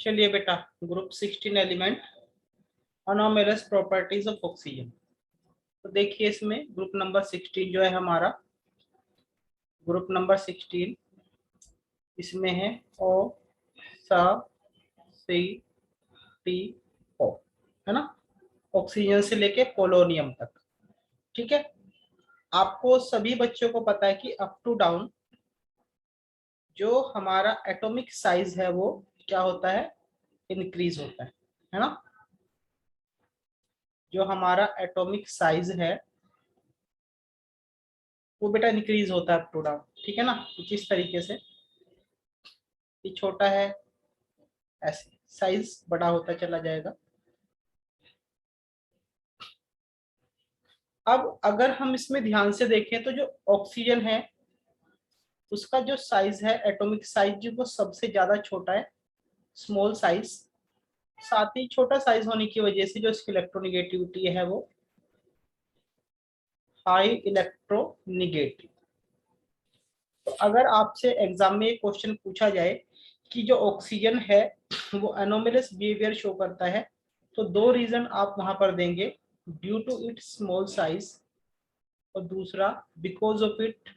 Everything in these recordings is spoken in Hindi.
चलिए बेटा, group 16 element anomalous properties of oxygen. तो देखिए इसमें ग्रुप नंबर 16 जो है हमारा, ग्रुप नंबर 16 इसमें है ओ सा सी टी ओ, है ना। ऑक्सीजन से लेके पोलोनियम तक, ठीक है। आपको सभी बच्चों को पता है कि अप टू डाउन जो हमारा एटॉमिक साइज है वो क्या होता है, इंक्रीज होता है ना। जो हमारा एटॉमिक साइज है वो बेटा इंक्रीज होता है अप टू डाउन, ठीक है ना। कुछ इस तरीके से, ये छोटा है ऐसे साइज बड़ा होता चला जाएगा। अब अगर हम इसमें ध्यान से देखें तो जो ऑक्सीजन है उसका जो साइज है, एटॉमिक साइज, जो वो सबसे ज्यादा छोटा है, स्मॉल साइज। साथ ही छोटा साइज होने की वजह से जो इसकी इलेक्ट्रोनिगेटिविटी है वो हाई इलेक्ट्रोनिगेटिव। तो अगर आपसे एग्जाम में एक क्वेश्चन पूछा जाए कि जो ऑक्सीजन है वो एनोमलस बिहेवियर शो करता है, तो दो रीजन आप वहां पर देंगे, due to its small size और दूसरा because of it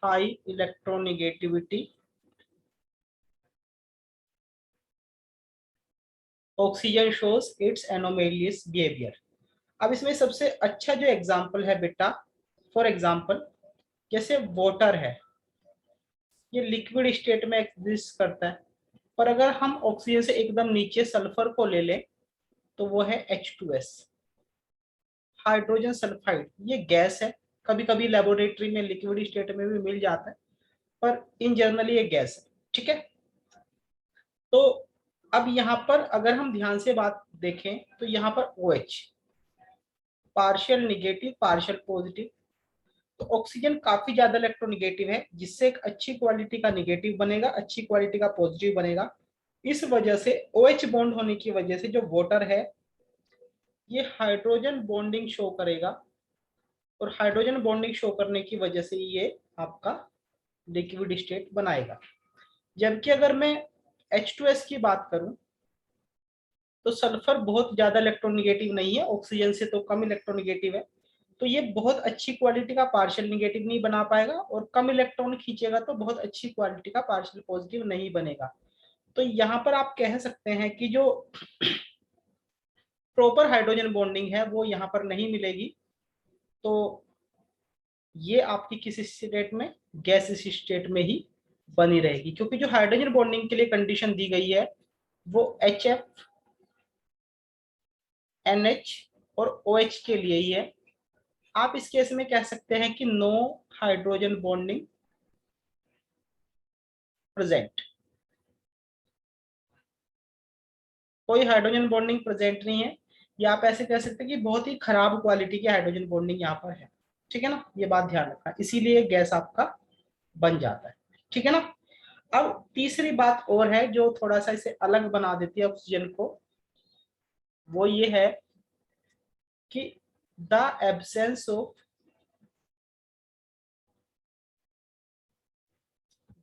high electronegativity oxygen shows its anomalous behaviour. अब इसमें सबसे अच्छा जो एग्जांपल है बेटा, फॉर एग्जांपल जैसे वाटर है, ये लिक्विड स्टेट में एग्जिस्ट करता है, पर अगर हम ऑक्सीजन से एकदम नीचे सल्फर को ले लें तो वो है H2S, हाइड्रोजन सल्फाइड। ये गैस है, कभी कभी लेबोरेटरी में लिक्विड स्टेट में भी मिल जाता है, पर इन जनरली ये गैस है, ठीक है। तो अब यहाँ पर अगर हम ध्यान से बात देखें तो यहाँ पर OH partial negative partial positive, तो ऑक्सीजन काफी ज्यादा इलेक्ट्रोनिगेटिव है, जिससे एक अच्छी क्वालिटी का निगेटिव बनेगा, अच्छी क्वालिटी का पॉजिटिव बनेगा। इस वजह से OH बॉन्ड होने की वजह से जो वाटर है ये हाइड्रोजन बॉन्डिंग शो करेगा, और हाइड्रोजन बॉन्डिंग शो करने की वजह से ये आपका लिक्विड स्टेट बनाएगा। जबकि अगर मैं H2S की बात करूं तो सल्फर बहुत ज्यादा इलेक्ट्रोनिगेटिव नहीं है, ऑक्सीजन से तो कम इलेक्ट्रोनिगेटिव है, तो ये बहुत अच्छी क्वालिटी का पार्शियल निगेटिव नहीं बना पाएगा, और कम इलेक्ट्रॉन खींचेगा तो बहुत अच्छी क्वालिटी का पार्शियल पॉजिटिव नहीं बनेगा। तो यहाँ पर आप कह सकते हैं कि जो प्रॉपर हाइड्रोजन बॉन्डिंग है वो यहाँ पर नहीं मिलेगी, तो ये आपकी किसी स्टेट में, गैस स्टेट में ही बनी रहेगी, क्योंकि जो हाइड्रोजन बॉन्डिंग के लिए कंडीशन दी गई है वो HF NH और OH के लिए ही है। आप इस केस में कह सकते हैं कि नो हाइड्रोजन बॉन्डिंग प्रेजेंट, कोई हाइड्रोजन बॉन्डिंग प्रेजेंट नहीं है, या आप ऐसे कह सकते हैं कि बहुत ही खराब क्वालिटी की हाइड्रोजन बॉन्डिंग यहाँ पर है, ठीक है ना। ये बात ध्यान रखना, इसीलिए गैस आपका बन जाता है, ठीक है ना। अब तीसरी बात और है जो थोड़ा सा इसे अलग बना देती है ऑक्सीजन को, वो ये है कि the absence of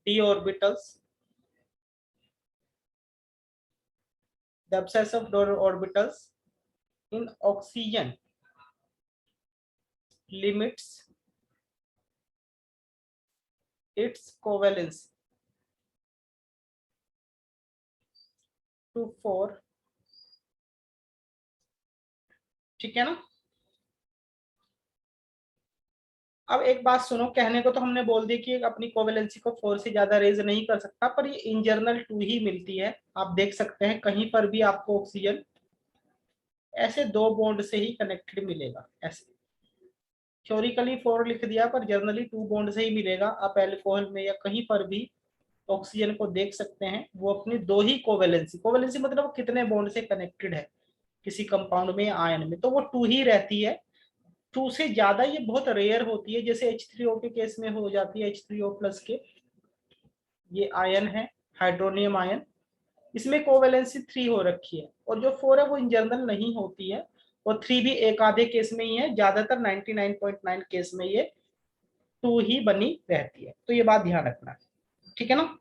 d orbitals, the absence of d orbitals in oxygen limits its covalence to 4, ठीक है ना। अब एक बात सुनो, कहने को तो हमने बोल दिया कि अपनी कोवेलेंसी को 4 से ज्यादा रेज नहीं कर सकता, पर ये इन जनरल 2 ही मिलती है। आप देख सकते हैं कहीं पर भी आपको ऑक्सीजन ऐसे 2 बॉन्ड से ही कनेक्टेड मिलेगा, ऐसे थ्योरिकली 4 लिख दिया पर जनरली 2 बॉन्ड से ही मिलेगा। आप एल्कोहल में या कहीं पर भी ऑक्सीजन को देख सकते हैं, वो अपनी 2 ही कोवेलेंसी, कोवेलेंसी मतलब कितने बॉन्ड से कनेक्टेड है किसी कंपाउंड में, आयन में, तो वो 2 ही रहती है। 2 से ज्यादा ये बहुत रेयर होती है, जैसे H3O के केस में हो जाती है, H3O प्लस के, ये आयन है हाइड्रोनियम आयन, इसमें कोवेलेंसी 3 हो रखी है, और जो 4 है वो इन जनरल नहीं होती है, और 3 भी एक आधे केस में ही है, ज्यादातर 99.9 केस में ये 2 ही बनी रहती है। तो ये बात ध्यान रखना है, ठीक है ना।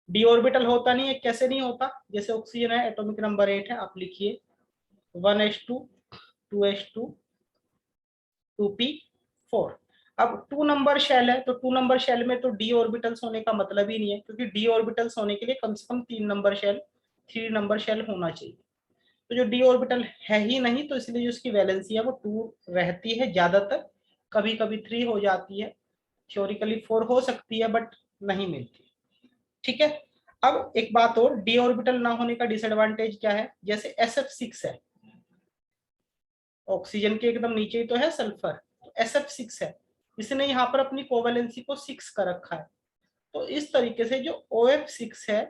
डी ऑर्बिटल होता नहीं है, कैसे नहीं होता? जैसे ऑक्सीजन है, एटॉमिक नंबर 8 है, आप लिखिए 1s2 2s2 2p4। अब 2 नंबर शेल है, तो 2 नंबर शेल में तो डी ऑर्बिटल्स होने का मतलब ही नहीं है, क्योंकि डी ऑर्बिटल्स होने के लिए कम से कम 3 नंबर शेल 3 नंबर शेल होना चाहिए। तो जो डी ऑर्बिटल है ही नहीं, तो इसलिए जो उसकी वैलेंसी है वो 2 रहती है ज्यादातर, कभी कभी 3 हो जाती है, थ्योरिकली 4 हो सकती है बट नहीं मिलती। ठीक है। अब एक बात और, डी ऑर्बिटल ना होने का डिसएडवांटेज क्या है? जैसे SF6 है, ऑक्सीजन के एकदम नीचे ही तो है सल्फर, तो SF6 है, इसने यहाँ पर अपनी कोवेलेंसी को 6 कर रखा है। तो इस तरीके से जो OF6 है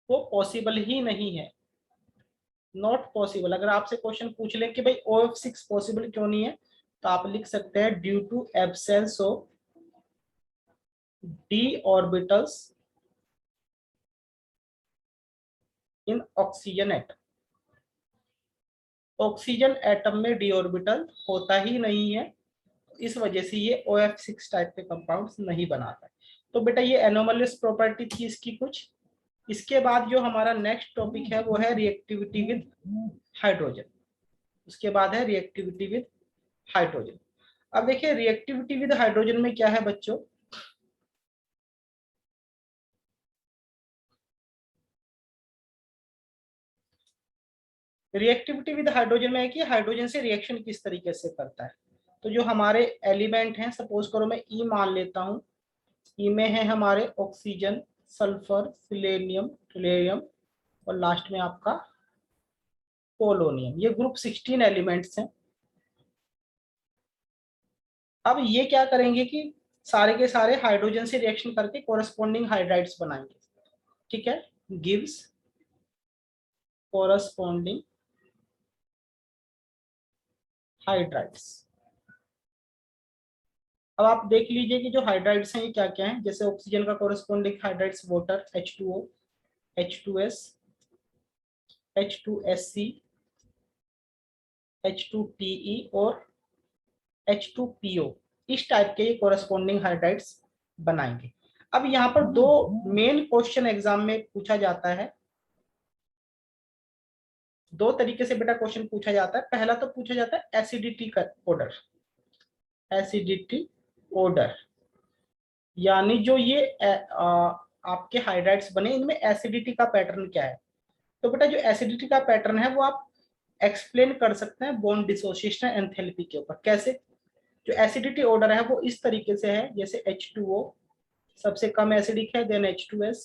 वो पॉसिबल ही नहीं है, नॉट पॉसिबल। अगर आपसे क्वेश्चन पूछ ले कि भाई OF6 पॉसिबल क्यों नहीं है, तो आप लिख सकते हैं due to absence of d orbitals in oxygen atom. Oxygen atom में डी ऑर्बिटल होता ही नहीं है, इस वजह से ये OF6 टाइप के कंपाउंड्स नहीं बनाता है। तो बेटा ये एनोमलिस प्रॉपर्टी थी इसकी कुछ। इसके बाद जो हमारा नेक्स्ट टॉपिक है वो है रिएक्टिविटी विद हाइड्रोजन। उसके बाद है रिएक्टिविटी विद हाइड्रोजन। अब देखिए रिएक्टिविटी विद हाइड्रोजन में क्या है बच्चों, रिएक्टिविटी विद हाइड्रोजन में है कि हाइड्रोजन से रिएक्शन किस तरीके से करता है। तो जो हमारे एलिमेंट हैं, सपोज करो मैं ई मान लेता हूं, ई में है हमारे ऑक्सीजन, सल्फर, सिलेनियम, टोल्यूरियम और लास्ट में आपका पोलोनियम। ये ग्रुप 16 एलिमेंट्स हैं। अब ये क्या करेंगे कि सारे के सारे हाइड्रोजन से रिएक्शन करके कोरस्पॉन्डिंग हाइड्राइड्स बनाएंगे। ठीक है, गिव्स कोरस्पॉन्डिंग हाइड्राइड्स। अब आप देख लीजिए कि जो हाइड्राइड्स हैं ये क्या क्या हैं। जैसे ऑक्सीजन का corresponding hydrides water H2O, H2S, H2SC, H2PE और H2PO, इस टाइप के ये कोरस्पॉन्डिंग हाइड्राइड्स बनाएंगे। अब यहाँ पर दो मेन क्वेश्चन एग्जाम में पूछा जाता है, दो तरीके से बेटा क्वेश्चन पूछा जाता है। पहला तो पूछा जाता है एसिडिटी का ऑर्डर, एसिडिटी ऑर्डर, यानी जो ये आपके हाइड्राइड्स बने इनमें एसिडिटी का पैटर्न क्या है। तो बेटा जो एसिडिटी का पैटर्न है वो आप एक्सप्लेन कर सकते हैं बॉन्ड डिसोसिएशन एंथैल्पी के ऊपर। कैसे? जो एसिडिटी ऑर्डर है वो इस तरीके से है, जैसे H2O सबसे कम एसिडिक है, then H2S,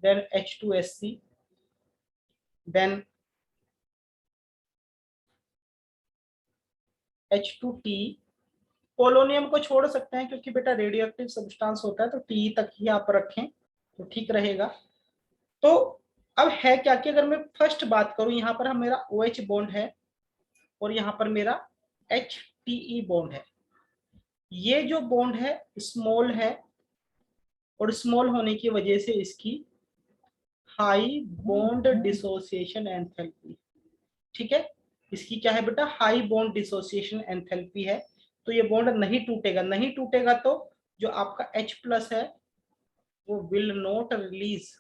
then H2SC, then H2T। Polonium को छोड़ सकते हैं क्योंकि बेटा रेडियो एक्टिव सब्सटेंस होता है, तो टी तक ही आप रखें तो ठीक रहेगा। तो अब है क्या कि अगर मैं फर्स्ट बात करूं, यहाँ पर हम मेरा OH बॉन्ड है और यहाँ पर मेरा HTE बॉन्ड है। ये जो बॉन्ड है स्मॉल है और स्मॉल होने की वजह से इसकी हाई बॉन्ड डिसोसिएशन एंथैल्पी। ठीक है, इसकी क्या है बेटा, हाई बॉन्ड डिसोसिएशन एंथैल्पी है। तो ये बॉन्ड नहीं टूटेगा, नहीं टूटेगा तो जो आपका H+ है वो विल नॉट रिलीज,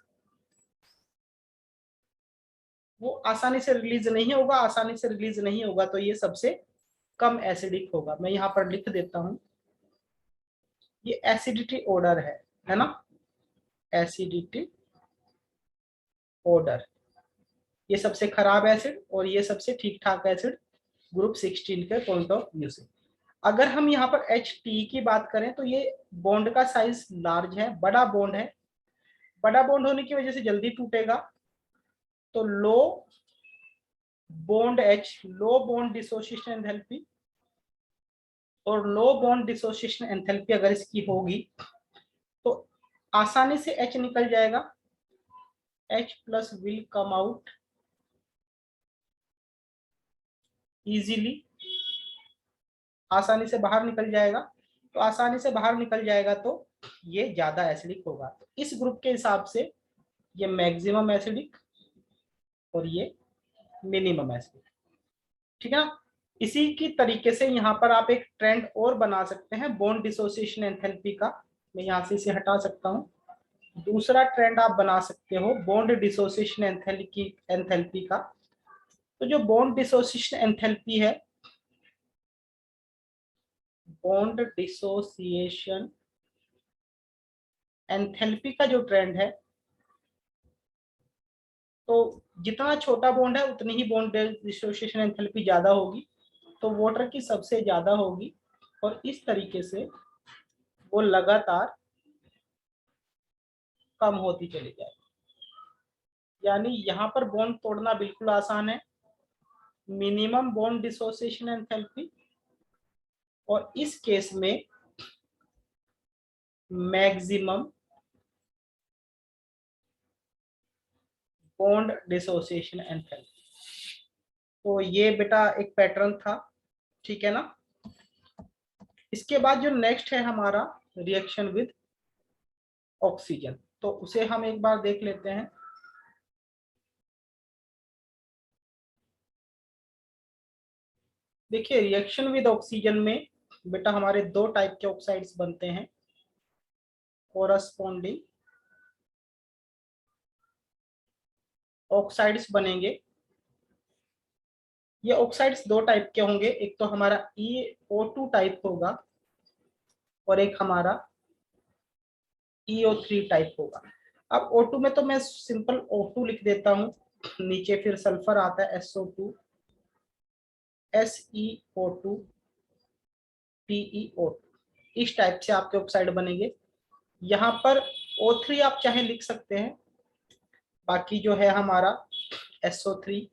वो आसानी से रिलीज नहीं होगा, आसानी से रिलीज नहीं होगा तो ये सबसे कम एसिडिक होगा। मैं यहाँ पर लिख देता हूं, ये एसिडिटी ऑर्डर है ना, एसिडिटी ऑर्डर, ये सबसे खराब एसिड और ये सबसे ठीक ठाक एसिड ग्रुप 16 के पॉइंट ऑफ व्यू से। अगर हम यहाँ पर HT की बात करें तो ये बॉन्ड का साइज लार्ज है, बड़ा बॉन्ड है, बड़ा बॉन्ड होने की वजह से जल्दी टूटेगा। तो लो बॉन्ड H, लो बॉन्ड डिसोसिएशन एंथैल्पी, और लो बॉन्ड डिसोसिएशन एंथैल्पी अगर इसकी होगी तो आसानी से H निकल जाएगा, H+ will come out easily, आसानी से बाहर निकल जाएगा। तो आसानी से बाहर निकल जाएगा तो ये ज्यादा एसिडिक होगा। तो इस ग्रुप के हिसाब से ये मैक्सिमम एसिडिक और ये मिनिमम एसिडिक। ठीक है ना। इसी की तरीके से यहाँ पर आप एक ट्रेंड और बना सकते हैं बॉन्ड डिसोसिएशन एंथैल्पी का। मैं यहाँ से इसे हटा सकता हूँ। दूसरा ट्रेंड आप बना सकते हो बॉन्ड डिसोसिएशन एंथैल्पी का। तो जो बॉन्ड डिसोसिएशन एंथैल्पी है, बॉन्ड डिसोसिएशन एंथैल्पी का जो ट्रेंड है, तो जितना छोटा बॉन्ड है उतनी ही बॉन्ड डिसोसिएशन एंथैल्पी ज्यादा होगी। तो वाटर की सबसे ज्यादा होगी और इस तरीके से वो लगातार कम होती चली जाएगी। यानी यहाँ पर बॉन्ड तोड़ना बिल्कुल आसान है, मिनिमम बॉन्ड डिसोसिएशन एंथैल्पी, और इस केस में मैक्सिमम बॉन्ड डिसोसिएशन एंथैल्पी। तो ये बेटा एक पैटर्न था, ठीक है ना। इसके बाद जो नेक्स्ट है हमारा रिएक्शन विद ऑक्सीजन, तो उसे हम एक बार देख लेते हैं। देखिए रिएक्शन विद ऑक्सीजन में बेटा हमारे दो टाइप के ऑक्साइड्स बनते हैं, कोरस्पॉन्डिंग ऑक्साइड्स बनेंगे। ये ऑक्साइड्स दो टाइप के होंगे, एक तो हमारा EO2 टाइप होगा और एक हमारा EO3 टाइप होगा। अब O2 में तो मैं सिंपल O2 लिख देता हूँ, नीचे फिर सल्फर आता है SO2, SeO2, PeO2, इस टाइप से आपके ऑक्साइड बनेंगे। यहाँ पर O3 आप चाहे लिख सकते हैं, बाकी जो है हमारा SO3,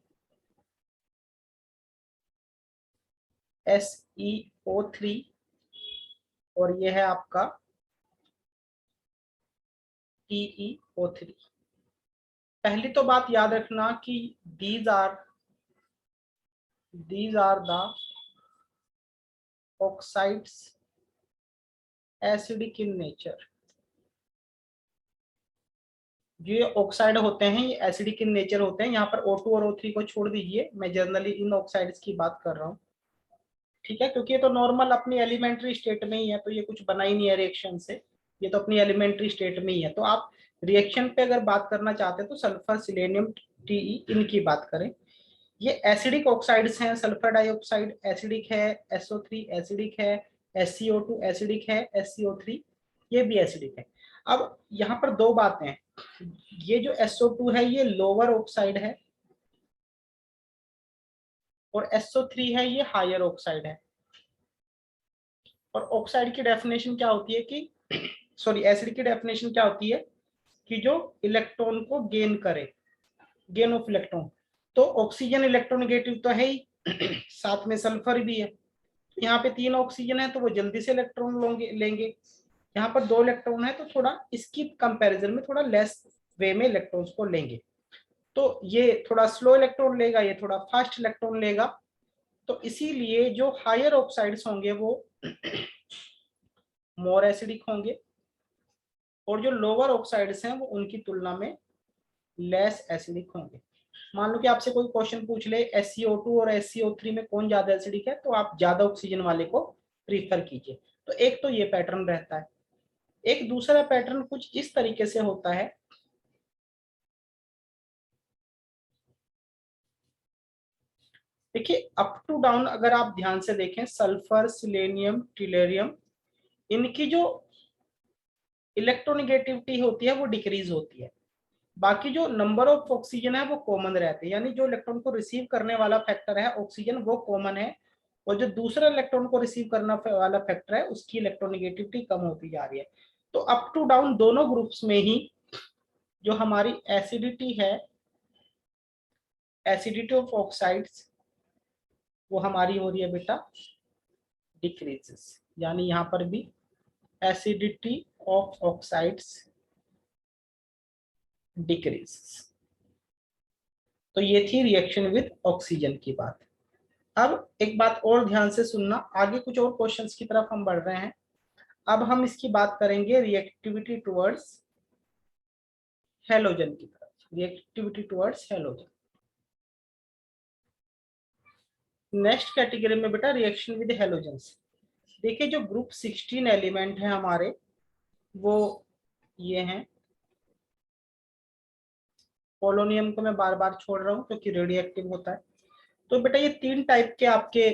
SeO3 और ये है आपका PeO3। पहली तो बात याद रखना कि these are the oxides acidic in nature। जो ये ऑक्साइड होते हैं ये एसिडिक इन नेचर होते हैं। यहाँ पर O2 और O3 को छोड़ दीजिए, मैं जनरली इन ऑक्साइड्स की बात कर रहा हूँ, ठीक है, क्योंकि ये तो नॉर्मल अपनी एलिमेंट्री स्टेट में ही है, तो ये कुछ बना ही नहीं है रिएक्शन से, ये तो अपनी एलिमेंट्री स्टेट में ही है। तो आप रिएक्शन पे अगर बात करना चाहते हैं तो सल्फर, सिलेनियम, Te इनकी बात करें। ये एसिडिक ऑक्साइड्स हैं, सल्फर डाइऑक्साइड एसिडिक है, SO3 एसिडिक है, SeO2 एसिडिक है, SeO3 ये भी एसिडिक है। अब यहाँ पर दो बातें हैं, ये जो SO2 है ये लोअर ऑक्साइड है और SO3 है ये हायर ऑक्साइड है। और ऑक्साइड की डेफिनेशन क्या होती है कि सॉरी एसिड की डेफिनेशन क्या होती है कि जो इलेक्ट्रॉन को गेन करे, गेन ऑफ इलेक्ट्रॉन। तो ऑक्सीजन इलेक्ट्रोनेगेटिव तो है ही, साथ में सल्फर भी है। यहाँ पे 3 ऑक्सीजन है तो वो जल्दी से इलेक्ट्रॉन लेंगे। यहाँ पर 2 इलेक्ट्रॉन है तो थोड़ा इसकी कंपैरिजन में थोड़ा लेस वे में इलेक्ट्रॉन्स को लेंगे। तो ये थोड़ा स्लो इलेक्ट्रॉन लेगा, ये थोड़ा फास्ट इलेक्ट्रॉन लेगा। तो इसीलिए जो हायर ऑक्साइड्स होंगे वो मोर एसिडिक होंगे और जो लोअर ऑक्साइड्स हैं वो उनकी तुलना में लेस एसिडिक होंगे। मान लो कि आपसे कोई क्वेश्चन पूछ ले SeO2 और SeO3 में कौन ज्यादा एसिडिक है, तो आप ज्यादा ऑक्सीजन वाले को प्रीफर कीजिए। तो एक तो ये पैटर्न रहता है। एक दूसरा पैटर्न कुछ इस तरीके से होता है, देखिए अप टू डाउन अगर आप ध्यान से देखें, सल्फर, सिलेनियम, टिलेरियम, इनकी जो इलेक्ट्रोनेगेटिविटी होती है वो डिक्रीज होती है। बाकी जो नंबर ऑफ ऑक्सीजन है वो कॉमन रहते हैं, यानी जो इलेक्ट्रॉन को रिसीव करने वाला फैक्टर है ऑक्सीजन वो कॉमन है, और जो दूसरा इलेक्ट्रॉन को रिसीव करने वाला फैक्टर है उसकी इलेक्ट्रोनेगेटिविटी कम होती जा रही है। तो अप टू डाउन दोनों ग्रुप्स में ही जो हमारी एसिडिटी है, एसिडिटी ऑफ ऑक्साइड्स, वो हमारी हो रही है बेटा डिक्रीजेस। यानी यहाँ पर भी एसिडिटी ऑफ ऑक्साइड्स डिक्रीज। तो ये थी रिएक्शन विद ऑक्सीजन की बात। अब एक बात और ध्यान से सुनना, आगे कुछ और क्वेश्चंस की तरफ हम बढ़ रहे हैं। अब हम इसकी बात करेंगे रिएक्टिविटी टुवर्ड्स हेलोजन की तरफ, reactivity towards halogen. Next category में बेटा रिएक्शन विद हेलोजन। देखिए जो ग्रुप 16 एलिमेंट है हमारे, वो ये हैं। पोलोनियम को मैं बार बार छोड़ रहा हूँ क्योंकि रेडियो एक्टिव होता है। तो बेटा ये 3 टाइप के आपके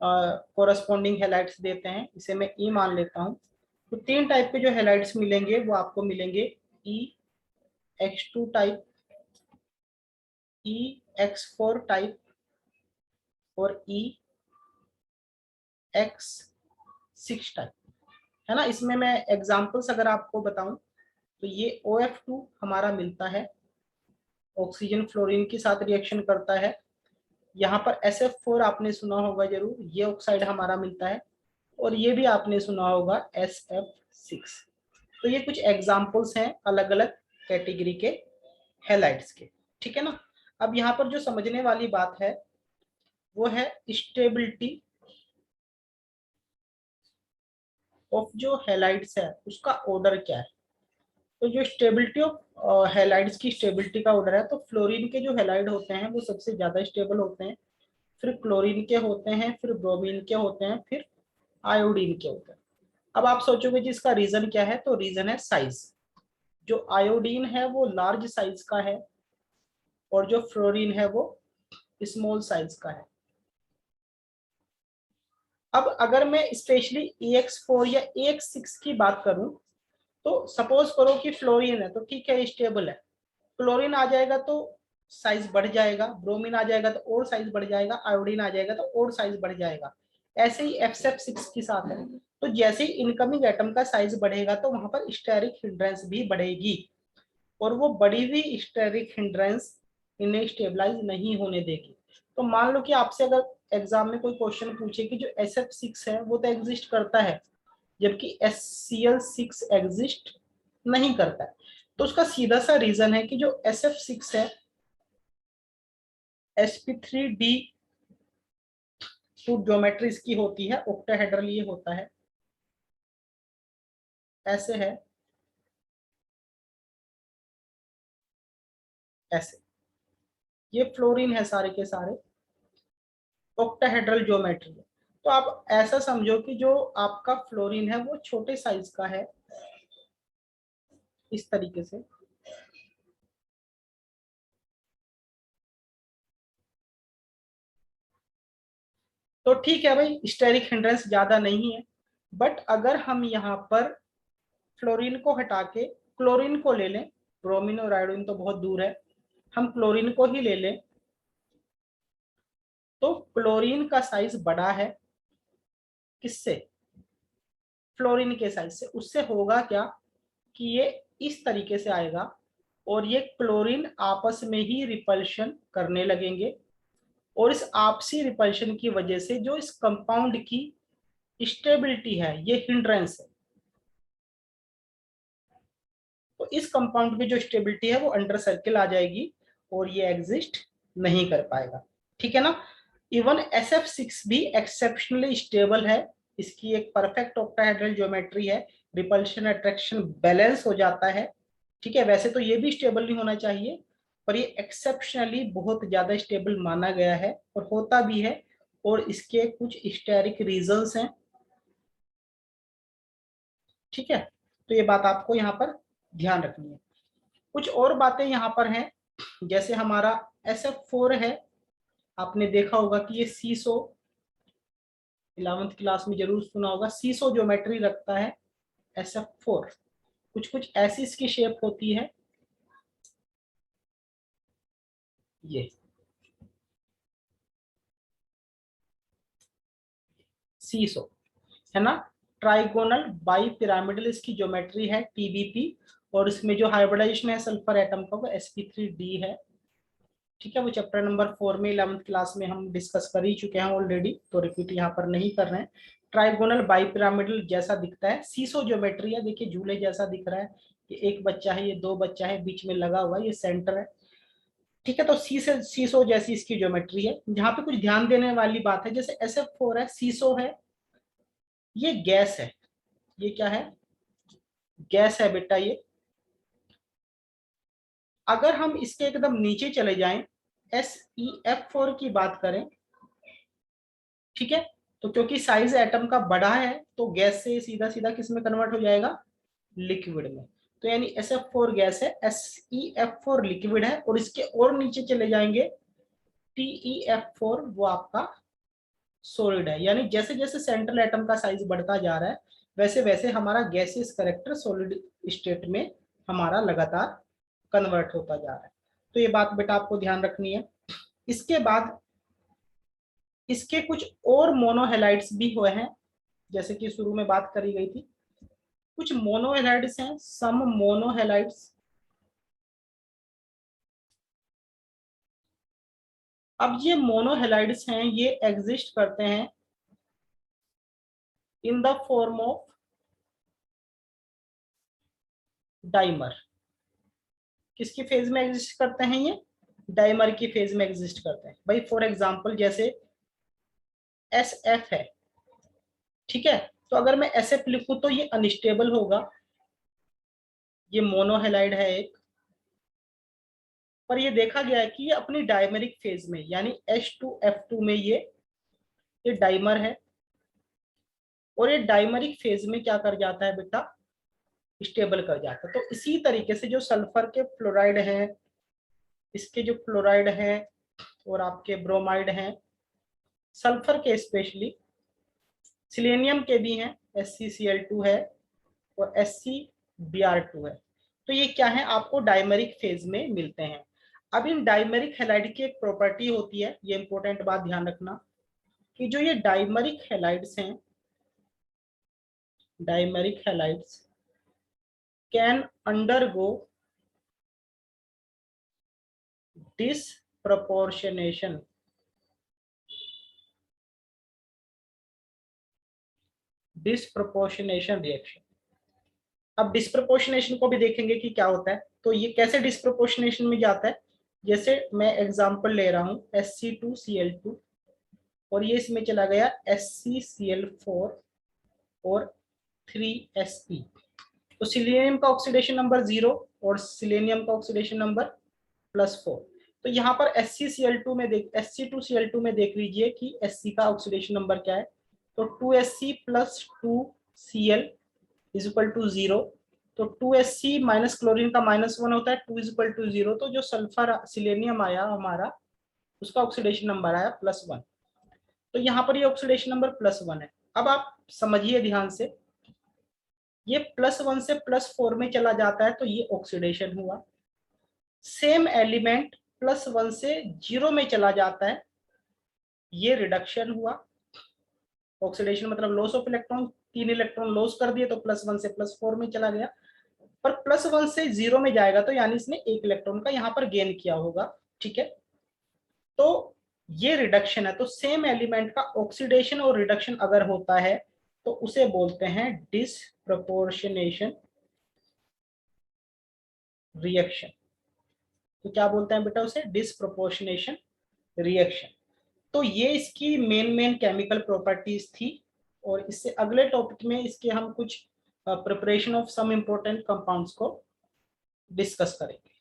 कोरस्पॉन्डिंग हेलाइड्स देते हैं, इसे मैं ई मान लेता हूँ। तो 3 टाइप के जो हेलाइड्स मिलेंगे वो आपको मिलेंगे ई X2 टाइप, ई X4 टाइप और ई X6 टाइप, है ना। इसमें मैं एग्जांपल्स अगर आपको बताऊं तो ये OF2 हमारा मिलता है, ऑक्सीजन फ्लोरीन के साथ रिएक्शन करता है। यहाँ पर SF4 आपने सुना होगा जरूर, ये ऑक्साइड हमारा मिलता है। और ये भी आपने सुना होगा SF6। तो ये कुछ एग्जांपल्स हैं अलग अलग कैटेगरी के हैलाइड्स के, ठीक है ना। अब यहाँ पर जो समझने वाली बात है वो है स्टेबिलिटी ऑफ जो हैलाइड्स है उसका ऑर्डर क्या है। तो जो स्टेबिलिटी ऑफ हैलाइड्स की स्टेबिलिटी का ऑर्डर है, तो फ्लोरीन के जो हैलाइड होते हैं वो सबसे ज्यादा स्टेबल होते हैं, फिर क्लोरीन के होते हैं, फिर ब्रोमीन के होते हैं, फिर आयोडीन के होते हैं। अब आप सोचोगे जी इसका रीजन क्या है, तो रीजन है साइज। जो आयोडीन है वो लार्ज साइज का है और जो फ्लोरीन है वो स्मॉल साइज का है। अब अगर मैं स्पेशली EX4 या EX6 की बात करूं, तो सपोज करो कि फ्लोरीन है तो ठीक है स्टेबल है, क्लोरीन आ जाएगा तो साइज बढ़ जाएगा, ब्रोमीन आ जाएगा तो और साइज बढ़ जाएगा, आयोडीन आ जाएगा तो और साइज बढ़ जाएगा। ऐसे ही SF6 के साथ है, तो जैसे ही इनकमिंग एटम का साइज बढ़ेगा तो वहां पर स्टेरिक हिंड्रेंस भी बढ़ेगी, और वो बढ़ी हुई स्टेरिक हिंड्रेंस इन्हें स्टेबलाइज नहीं होने देगी। तो मान लो कि आपसे अगर एग्जाम में कोई क्वेश्चन पूछे कि जो SF6 है वो तो एग्जिस्ट करता है जबकि HCl6 एग्जिस्ट नहीं करता है, तो उसका सीधा सा रीजन है कि जो SF6 है sp3d ज्योमेट्री इसकी होती है ऑक्टाहेड्रल, ये होता है ऐसे है, ऐसे। ये फ्लोरीन है सारे के सारे, ऑक्टाहेड्रल ज्योमेट्री है। तो आप ऐसा समझो कि जो आपका फ्लोरीन है वो छोटे साइज का है इस तरीके से, तो ठीक है भाई स्टेरिक हिंड्रेंस ज्यादा नहीं है। बट अगर हम यहाँ पर फ्लोरीन को हटा के क्लोरीन को ले लें, ब्रोमीन और आयोडीन तो बहुत दूर है, हम क्लोरीन को ही ले लें, तो क्लोरीन का साइज बड़ा है किससे, फ्लोरीन के साइज से। उससे होगा क्या कि ये इस तरीके से आएगा और ये क्लोरीन आपस में ही रिपल्शन करने लगेंगे, और इस आपसी रिपल्शन की वजह से जो इस कंपाउंड की स्टेबिलिटी है ये हिंड्रेंस है, तो इस कंपाउंड की जो स्टेबिलिटी है वो अंडर सर्किल आ जाएगी और ये एग्जिस्ट नहीं कर पाएगा, ठीक है ना। इवन SF6 भी एक्सेप्शनली स्टेबल है, इसकी एक परफेक्ट ऑक्टाहेड्रल ज्योमेट्री है, रिपल्शन अट्रैक्शन बैलेंस हो जाता है, ठीक है। वैसे तो ये भी स्टेबल नहीं होना चाहिए, पर ये एक्सेप्शनली बहुत ज्यादा स्टेबल माना गया है और होता भी है, और इसके कुछ स्टेरिक रीजंस हैं, ठीक है। तो ये बात आपको यहाँ पर ध्यान रखनी है। कुछ और बातें यहाँ पर हैं, जैसे हमारा SF4 है, आपने देखा होगा कि ये सीसो 11th क्लास में जरूर सुना होगा, सीसो ज्योमेट्री रखता है SF4। कुछ कुछ ऐसी इसकी शेप होती है, ये सीसो है ना, ट्राइगोनल बाई पिरामिडल इसकी ज्योमेट्री है TBP, और इसमें जो हाइब्रिडाइजेशन है सल्फर एटम का वो sp3d है, ठीक है। वो चैप्टर नंबर 4 में 11th क्लास में हम डिस्कस कर ही चुके हैं ऑलरेडी, तो रिपीट यहाँ पर नहीं कर रहे हैं। ट्राइगोनल बाई पिरामिडल जैसा दिखता है, सीसो ज्योमेट्री है, देखिए झूले जैसा दिख रहा है, ये एक बच्चा है, ये दो बच्चा है, बीच में लगा हुआ है, ये सेंटर है, ठीक है। तो सीसो जैसी इसकी ज्योमेट्री है। जहाँ पे कुछ ध्यान देने वाली बात है, जैसे SF4 है, सीसो है, ये गैस है, ये क्या है, गैस है बेटा ये। अगर हम इसके एकदम नीचे चले जाएं, SEF4 की बात करें, ठीक है, तो क्योंकि साइज एटम का बड़ा है तो गैस से सीधा सीधा किस में कन्वर्ट हो जाएगा, लिक्विड में। तो यानी SF4 गैस है, SeF4 लिक्विड है, और इसके और नीचे चले जाएंगे TeF4 वो आपका सॉलिड है। यानी जैसे जैसे सेंट्रल एटम का साइज बढ़ता जा रहा है वैसे वैसे हमारा गैसियस कैरेक्टर सॉलिड स्टेट में हमारा लगातार कन्वर्ट होता जा रहा है। तो ये बात बेटा आपको ध्यान रखनी है। इसके बाद इसके कुछ और मोनोहेलाइड्स भी हुए हैं, जैसे कि शुरू में बात करी गई थी। कुछ मोनोहेलाइड्स हैं, सम मोनोहेलाइड्स। अब ये मोनोहेलाइड्स हैं, ये एग्जिस्ट करते हैं in the form of dimer. किसकी फेज में एग्जिस्ट करते हैं ये, डाइमर की फेज में एग्जिस्ट करते हैं भाई। फॉर एग्जांपल जैसे SF है, ठीक है, तो अगर मैं SF लिखूं तो ये अनस्टेबल होगा, ये मोनोहेलाइड है एक। पर ये देखा गया है कि ये अपनी डायमेरिक फेज में यानी H2F2 में ये डाइमर है, और ये डाइमरिक फेज में क्या कर जाता है बेटा, स्टेबल कर जाता है। तो इसी तरीके से जो सल्फर के फ्लोराइड हैं, इसके जो फ्लोराइड हैं और आपके ब्रोमाइड हैं, सल्फर के स्पेशली, सिलेनियम के भी हैं, SCCl2 है और ScBr2 है। तो ये क्या है, आपको डाइमरिक फेज में मिलते हैं। अब इन डाइमरिक हैलाइड की एक प्रॉपर्टी होती है, ये इंपॉर्टेंट बात ध्यान रखना, कि जो ये डाइमरिक हैलाइड्स हैं, dimeric halides can undergo disproportionation. Disproportionation reaction. अब डिसप्रपोर्शनेशन को भी देखेंगे कि क्या होता है। तो ये कैसे डिसप्रपोर्शनेशन में जाता है, जैसे मैं एग्जांपल ले रहा हूं Sc2Cl2 और ये इसमें चला गया ScCl4 और 3Se। तो सिलेनियम का ऑक्सीडेशन नंबर 0 और सिलेनियम का ऑक्सीडेशन नंबर +4। तो यहाँ पर ScCl2 में Sc2Cl2 में देख लीजिए कि Sc का ऑक्सीडेशन नंबर क्या है। तो 2Sc + 2Cl = 0। तो 2Sc माइनस क्लोरीन का -1 होता है, 2 = 0। तो जो सल्फर सिलेनियम आया हमारा, उसका ऑक्सीडेशन नंबर आया +1। तो यहाँ पर ये ऑक्सीडेशन नंबर +1 है। अब आप समझिए ध्यान से, ये +1 से +4 में चला जाता है तो ये ऑक्सीडेशन हुआ। सेम एलिमेंट +1 से 0 में चला जाता है, ये रिडक्शन हुआ। ऑक्सीडेशन मतलब loss of electron, 3 electron loss कर दिए तो +1 से +4 में चला गया। पर +1 से 0 में जाएगा तो यानी इसने 1 इलेक्ट्रॉन का यहाँ पर गेन किया होगा, ठीक है। तो ये रिडक्शन है। तो सेम एलिमेंट का ऑक्सीडेशन और रिडक्शन अगर होता है तो उसे बोलते हैं डिसप्रपोर्शनेशन रिएक्शन। तो क्या बोलते हैं बेटा उसे, डिसप्रपोर्शनेशन रिएक्शन। तो ये इसकी मेन केमिकल प्रॉपर्टीज थी, और इससे अगले टॉपिक में इसके हम कुछ preparation of some important compounds को डिस्कस करेंगे।